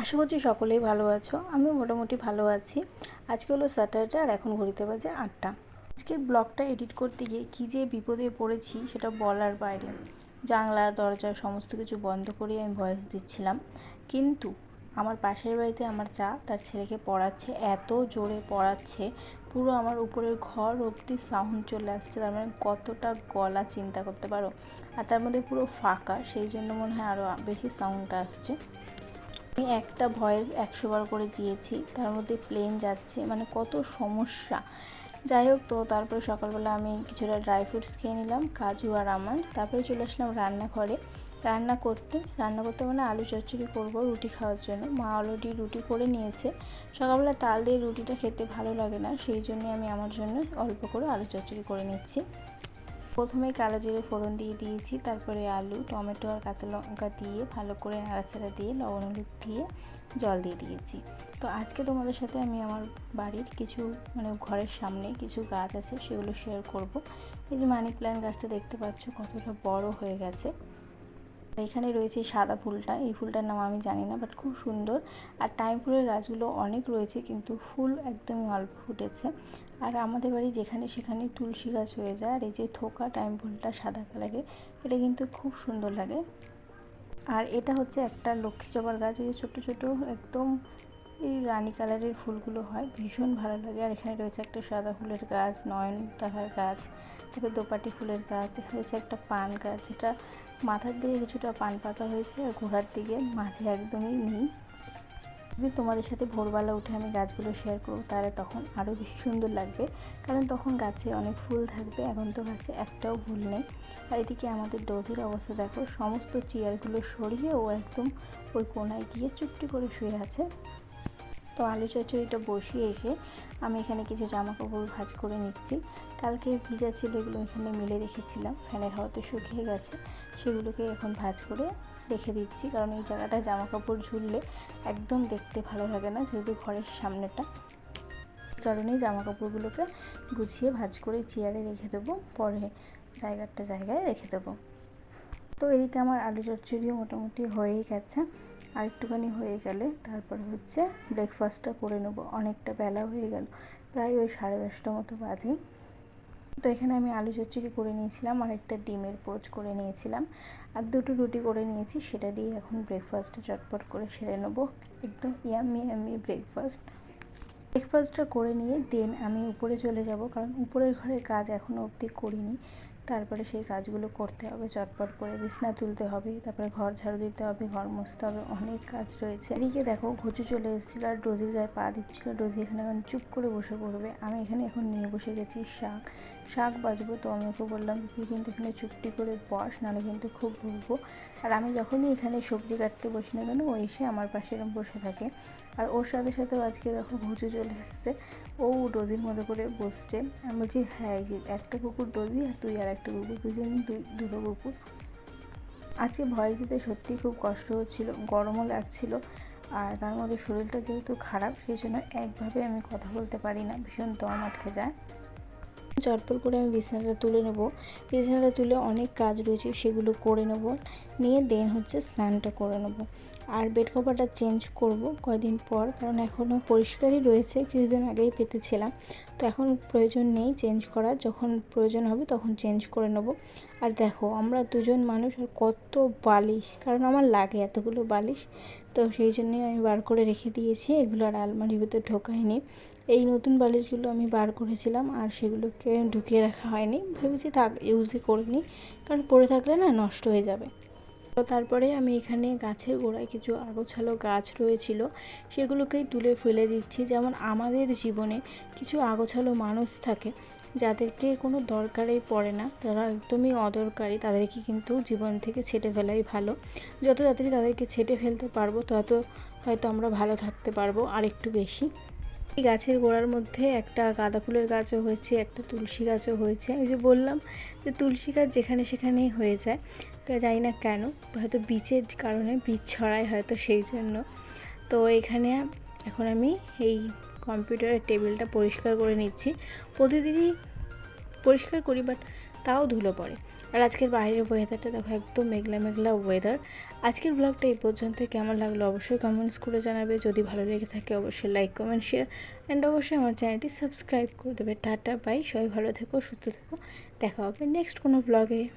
আশা করছি সকলেই ভালো আছো। আমিও মোটামুটি ভালো আছি। আজকে হলো স্যাটারডে আর এখন ঘড়িতে বাজে 8টা। আজকের ব্লগটা এডিট করতে গিয়ে কী যে বিপদে পড়েছি সেটা বলার বাইরে। জানলা দরজা সমস্ত কিছু বন্ধ করে আমি ভয়েস দিচ্ছিলাম, কিন্তু আমার পাশের বাড়িতে আমার তার ছেলেকে পড়াচ্ছে, এত জোরে পড়াচ্ছে পুরো আমার উপরের ঘর অবধি সাউন্ড চলে আসছে। তার মানে কতটা গলা চিন্তা করতে পারো। আর তার মধ্যে পুরো ফাঁকা, সেই জন্য মনে হয় আরও বেশি সাউন্ডটা আসছে। আমি একটা ভয়েস 100 বার করে দিয়েছি, তার মধ্যে প্লেন যাচ্ছে, মানে কত সমস্যা। যাই হোক, তো তারপরে সকালবেলা আমি কিছুটা ড্রাই ফ্রুটস খেয়ে নিলাম, কাজু আর আমন্ড। তারপরে চলে আসলাম রান্নাঘরে রান্না করতে মানে আলু চচ্চড়ি করবো রুটি খাওয়ার জন্য। মা অলরেডি রুটি করে নিয়েছে। সকালবেলা তাল দিয়ে রুটিটা খেতে ভালো লাগে না, সেই জন্যে আমি আমার জন্য অল্প করে আলু চচ্চড়ি করে নিচ্ছি। প্রথমে কালো জিরে ফোড়ন দিয়ে দিয়েছি, তারপরে আলু টমেটো আর কাঁচা লঙ্কা দিয়ে ভালো করে নাড়াচাড়া দিয়ে লবণ হলুদ দিয়ে জল দিয়ে দিয়েছি। তো আজকে তোমাদের সাথে আমি আমার বাড়ির কিছু ঘরের সামনে কিছু গাছ আছে সেগুলো শেয়ার করব। এই যে মানি প্ল্যান্ট গাছটা দেখতে পাচ্ছ কতটা বড় হয়ে গেছে। এখানে রয়েছে সাদা ফুলটা, এই ফুলটার নাম আমি জানি না, বাট খুব সুন্দর। আর টাইম ফুলের গাছগুলো অনেক রয়েছে, কিন্তু ফুল একদমই অল্প ফুটেছে। আর আমাদের বাড়ি যেখানে সেখানে তুলসী গাছ হয়ে যায়। আর এই যে থোকা টাইম ফুলটা সাদা কালারের, এটা কিন্তু খুব সুন্দর লাগে। আর এটা হচ্ছে একটা লক্ষ্মী জবার গাছ, ওই যে ছোটো ছোটো একদম এই রানী কালারের ফুলগুলো হয়, ভীষণ ভালো লাগে। আর এখানে রয়েছে একটা সাদা ফুলের গাছ, নয়নতারার গাছ, তারপরে দোপাটি ফুলের গাছ। এখানে রয়েছে একটা পান গাছ, যেটা মাথার দিকে কিছুটা পান পাতা হয়েছে আর গোড়ার দিকে মাঝে একদমই নেই। যদি তোমাদের সাথে ভোরবেলা উঠে আমি গাছগুলো শেয়ার করবো, তাহলে তখন আরও বেশি সুন্দর লাগবে, কারণ তখন গাছে অনেক ফুল থাকবে। এখন তো গাছে একটাও ফুল নেই। আর এদিকে আমাদের ডোজির অবস্থা দেখো, সমস্ত চেয়ারগুলো সরিয়ে ও একদম ওই কোনায় গিয়ে চুপটি করে শুয়ে আছে। তো আলু চচ্চড়িটা বসিয়ে এসে আমি এখানে কিছু জামা কাপড় ভাঁজ করে নিচ্ছি। কালকে ভিজা ছিল, এগুলো এখানে মেলে রেখেছিলাম, ফ্যানের হাওয়াতে শুকিয়ে গেছে। সেগুলোকে এখন ভাঁজ করে রেখে দিচ্ছি, কারণ এই জায়গাটা জামা কাপড় ঝুললে একদম দেখতে ভালো লাগে না, যেহেতু ঘরের সামনেটা। কারণেই জামা কাপড়গুলোকে গুছিয়ে ভাঁজ করে চেয়ারে রেখে দেবো, পরে জায়গায় রেখে দেবো। তো এদিকে আমার আলু চচ্চড়িও মোটামুটি হয়েই গেছে। আর একটুখানি হয়ে গেলে তারপরে হচ্ছে ব্রেকফাস্টটা করে নেব। অনেকটা বেলা হয়ে গেল, প্রায় ওই 10:30 মতো বাজে। তো এখানে আমি আলু চচ্চড়ি করে নিয়েছিলাম আর একটা ডিমের পোচ করে নিয়েছিলাম আর দুটো রুটি করে নিয়েছি। সেটা দিয়ে এখন ব্রেকফাস্টটা চটপট করে সেরে নেবো। একদম ইয়াম্মি ব্রেকফাস্টটা করে নিয়ে দেন আমি উপরে চলে যাব, কারণ উপরের ঘরের কাজ এখনও অবধি করিনি। তারপরে সেই কাজগুলো করতে হবে চটপট করে, বিছনা তুলতে হবে, তারপরে ঘর ঝাড়ু দিতে হবে, ঘর মুছতে হবে, অনেক কাজ রয়েছে। এদিকে দেখো ঘুচু চলে এসেছিলো আর ডোজির গায়ে পা দিচ্ছিলো। ডোজি এখানে এখন চুপ করে বসে পড়বে। আমি এখানে এখন নিয়ে বসে গেছি শাক বাজবো। তো আমি ওকে বললাম তুই কিন্তু এখানে চুপটি করে বস, নাহলে কিন্তু খুব বলবো। আর আমি যখনই এখানে সবজি কাটতে বসি না কেন, ও এসে আমার পাশে এরকম বসে থাকে। আর ওর সাথে সাথেও আজকে দেখো ঘুচু চলে এসেছে, ও ডোজির মতো করে বসছে। আমি বলছি হ্যাঁ, এই যে একটা কুকুর ডোজি আর তুই আর একটা কুকুর, দুটো কুকুর। আজকে ভয়েস দিতে সত্যিই খুব কষ্ট হচ্ছিল, গরমও লাগছিল। আর তার মধ্যে শরীরটা যেহেতু খারাপ, সেই জন্য একভাবে আমি কথা বলতে পারি না, ভীষণ দম আটকে যায়। চটপট করে আমি বিছানাটা তুলে নেব। বিছানাটা তুলে অনেক কাজ রয়েছে, সেগুলো করে নেব, নিয়ে দেন হচ্ছে স্নানটা করে নেব। আর বেড কভারটা চেঞ্জ করব কয়দিন পর, কারণ এখনও পরিষ্কারই রয়েছে, কিছুদিন আগেই পেতেছিলাম। তো এখন প্রয়োজন নেই চেঞ্জ করার, যখন প্রয়োজন হবে তখন চেঞ্জ করে নেব। আর দেখো আমরা দুজন মানুষ আর কত বালিশ, কারণ আমার লাগে এতগুলো বালিশ। তো সেই জন্যই আমি বার করে রেখে দিয়েছি, এগুলো আর আলমারির ভিতরে ঢোকাইনি। এই নতুন বালিশগুলো আমি বার করেছিলাম আর সেগুলোকে ঢুকিয়ে রাখা হয়নি, ভেবেছি থাক ইউজই করিনি, কারণ পড়ে থাকলে না নষ্ট হয়ে যাবে। তো তারপরে আমি এখানে গাছের গোড়ায় কিছু আগোছালো গাছ রয়েছিল, সেগুলোকেই তুলে ফেলে দিচ্ছি। যেমন আমাদের জীবনে কিছু আগোছালো মানুষ থাকে যাদেরকে কোনো দরকারেই পড়ে না, তারা একদমই অদরকারি, তাদেরকে কিন্তু জীবন থেকে ছেঁটে ফেলাই ভালো। যত তাড়াতাড়ি তাদেরকে ছেঁটে ফেলতে পারবো, তত হয়তো আমরা ভালো থাকতে পারবো আর একটু বেশি। এই গাছের গোড়ার মধ্যে একটা গাঁদা ফুলের গাছও হয়েছে, একটা তুলসী গাছও হয়েছে। এই যে বললাম যে তুলসী গাছ যেখানে সেখানেই হয়ে যায়, জানি না কেন, হয়তো বীজের কারণে, বীজ ছড়ায় হয়তো সেই জন্য। তো এখানে এখন আমি এই কম্পিউটারের টেবিলটা পরিষ্কার করে নিচ্ছি। প্রতিদিনই পরিষ্কার করি, বাট তাও ধুলো পড়ে। আর আজকের বাইরের ওয়েদারটা দেখো, একদম মেঘলা মেঘলা ওয়েদার। আজকের ব্লগটা এই পর্যন্ত। কেমন লাগলো অবশ্যই কমেন্টস করে জানাবে। যদি ভালো লেগে থাকে অবশ্যই লাইক, কমেন্ট, শেয়ার অ্যান্ড অবশ্যই আমার চ্যানেলটি সাবস্ক্রাইব করে দেবে। টাটা, বাই, সবাই ভালো থেকো, সুস্থ থেকো। দেখা হবে নেক্সট কোনো ব্লগে।